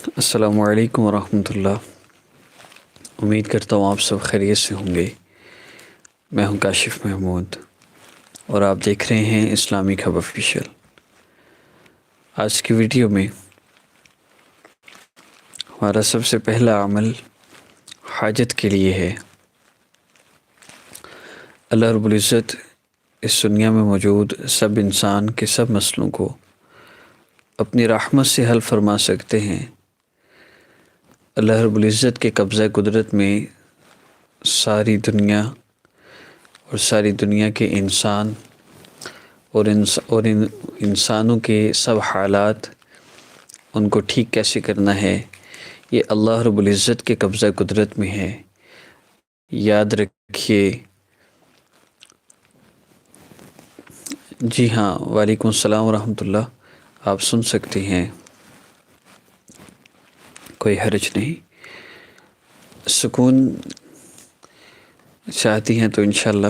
السلام علیکم ورحمۃ اللہ۔ امید کرتا ہوں آپ سب خیریت سے ہوں گے۔ میں ہوں کاشف محمود اور آپ دیکھ رہے ہیں اسلامک ہب آفیشیل۔ آج کی ویڈیو میں ہمارا سب سے پہلا عمل حاجت کے لیے ہے۔ اللہ رب العزت اس دنیا میں موجود سب انسان کے سب مسئلوں کو اپنی رحمت سے حل فرما سکتے ہیں۔ اللہ رب العزت کے قبضہ قدرت میں ساری دنیا اور ساری دنیا کے انسان اور انسانوں کے سب حالات، ان کو ٹھیک کیسے کرنا ہے، یہ اللہ رب العزت کے قبضہ قدرت میں ہے۔ یاد رکھیے۔ جی ہاں، وعلیکم السلام ورحمۃ اللہ۔ آپ سن سکتے ہیں، کوئی حرج نہیں۔ سکون چاہتی ہیں تو انشاءاللہ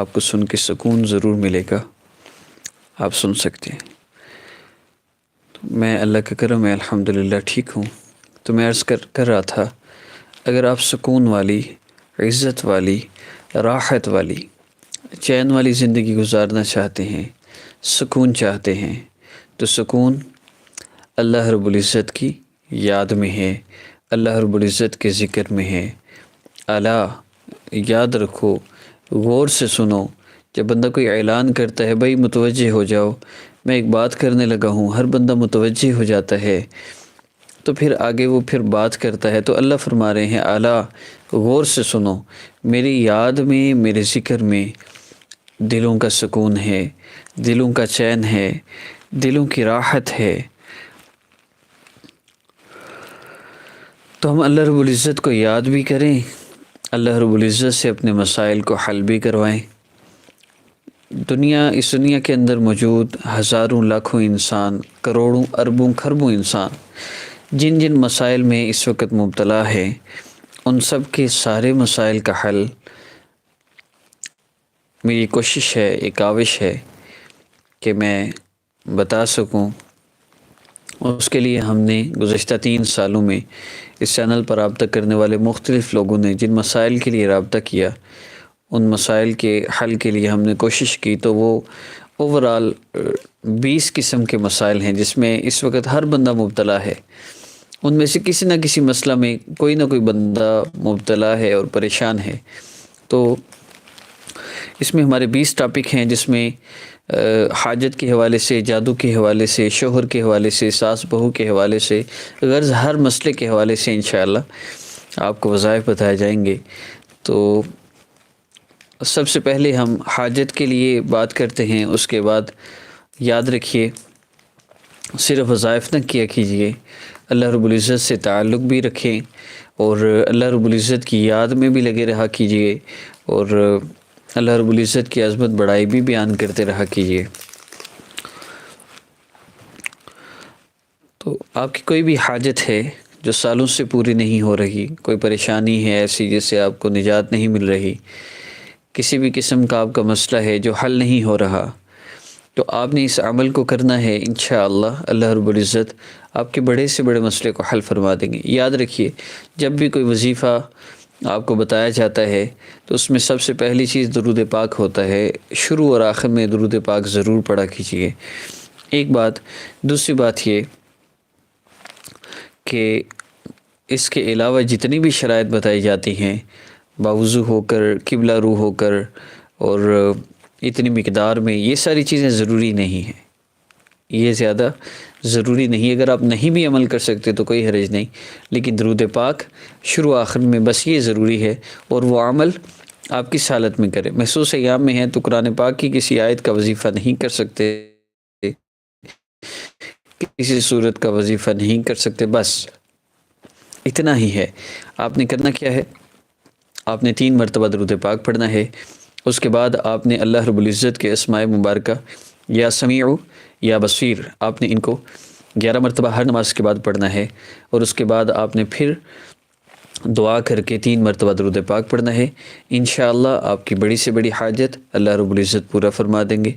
آپ کو سن کے سکون ضرور ملے گا۔ آپ سن سکتے ہیں۔ میں اللہ کا کرم ہے، الحمدللہ ٹھیک ہوں۔ تو میں عرض کر رہا تھا، اگر آپ سکون والی، عزت والی، راحت والی، چین والی زندگی گزارنا چاہتے ہیں، سکون چاہتے ہیں، تو سکون اللہ رب العزت کی یاد میں ہے، اللہ رب العزت کے ذکر میں ہے۔ الا، یاد رکھو، غور سے سنو۔ جب بندہ کوئی اعلان کرتا ہے، بھائی متوجہ ہو جاؤ، میں ایک بات کرنے لگا ہوں، ہر بندہ متوجہ ہو جاتا ہے، تو پھر آگے وہ پھر بات کرتا ہے۔ تو اللہ فرما رہے ہیں، الا، غور سے سنو، میری یاد میں، میرے ذکر میں دلوں کا سکون ہے، دلوں کا چین ہے، دلوں کی راحت ہے۔ تو ہم اللہ رب العزت کو یاد بھی کریں، اللہ رب العزت سے اپنے مسائل کو حل بھی کروائیں۔ اس دنیا کے اندر موجود ہزاروں لاکھوں انسان، کروڑوں اربوں کھربوں انسان جن جن مسائل میں اس وقت مبتلا ہے، ان سب کے سارے مسائل کا حل میری کوشش ہے، ایک کاوش ہے کہ میں بتا سکوں۔ اس کے لیے ہم نے گزشتہ 3 سالوں میں اس چینل پر رابطہ کرنے والے مختلف لوگوں نے جن مسائل کے لیے رابطہ کیا، ان مسائل کے حل کے لیے ہم نے کوشش کی، تو وہ اوورال 20 قسم کے مسائل ہیں جس میں اس وقت ہر بندہ مبتلا ہے۔ ان میں سے کسی نہ کسی مسئلہ میں کوئی نہ کوئی بندہ مبتلا ہے اور پریشان ہے۔ تو اس میں ہمارے 20 ٹاپک ہیں، جس میں حاجت کے حوالے سے، جادو کے حوالے سے، شوہر کے حوالے سے، ساس بہو کے حوالے سے، غرض ہر مسئلے کے حوالے سے انشاءاللہ آپ کو وظائف بتائے جائیں گے۔ تو سب سے پہلے ہم حاجت کے لیے بات کرتے ہیں، اس کے بعد یاد رکھیے، صرف وظائف نہ کیا کیجئے، اللہ رب العزت سے تعلق بھی رکھیں اور اللہ رب العزت کی یاد میں بھی لگے رہا کیجئے اور اللہ رب العزت کی عظمت بڑائی بھی بیان کرتے رہا کیجئے۔ تو آپ کی کوئی بھی حاجت ہے جو سالوں سے پوری نہیں ہو رہی، کوئی پریشانی ہے ایسی جس سے آپ کو نجات نہیں مل رہی، کسی بھی قسم کا آپ کا مسئلہ ہے جو حل نہیں ہو رہا، تو آپ نے اس عمل کو کرنا ہے، انشاءاللہ اللہ رب العزت آپ کے بڑے سے بڑے مسئلے کو حل فرما دیں گے۔ یاد رکھیے، جب بھی کوئی وظیفہ آپ کو بتایا جاتا ہے تو اس میں سب سے پہلی چیز درود پاک ہوتا ہے۔ شروع اور آخر میں درود پاک ضرور پڑھا کیجیے، ایک بات۔ دوسری بات یہ کہ اس کے علاوہ جتنی بھی شرائط بتائی جاتی ہیں، باوضو ہو کر، قبلہ رو ہو کر اور اتنی مقدار میں، یہ ساری چیزیں ضروری نہیں ہیں، یہ زیادہ ضروری نہیں۔ اگر آپ نہیں بھی عمل کر سکتے تو کوئی حرج نہیں، لیکن درود پاک شروع آخر میں بس یہ ضروری ہے، اور وہ عمل آپ کس حالت میں کریں۔ محسوس ایام میں ہیں تو قرآن پاک کی کسی آیت کا وظیفہ نہیں کر سکتے، کسی صورت کا وظیفہ نہیں کر سکتے، بس اتنا ہی ہے۔ آپ نے کرنا کیا ہے، آپ نے 3 مرتبہ درود پاک پڑھنا ہے۔ اس کے بعد آپ نے اللہ رب العزت کے اسماء مبارکہ یا سمیع یا بصیر، آپ نے ان کو 11 مرتبہ ہر نماز کے بعد پڑھنا ہے، اور اس کے بعد آپ نے پھر دعا کر کے 3 مرتبہ درود پاک پڑھنا ہے۔ انشاءاللہ آپ کی بڑی سے بڑی حاجت اللہ رب العزت پورا فرما دیں گے۔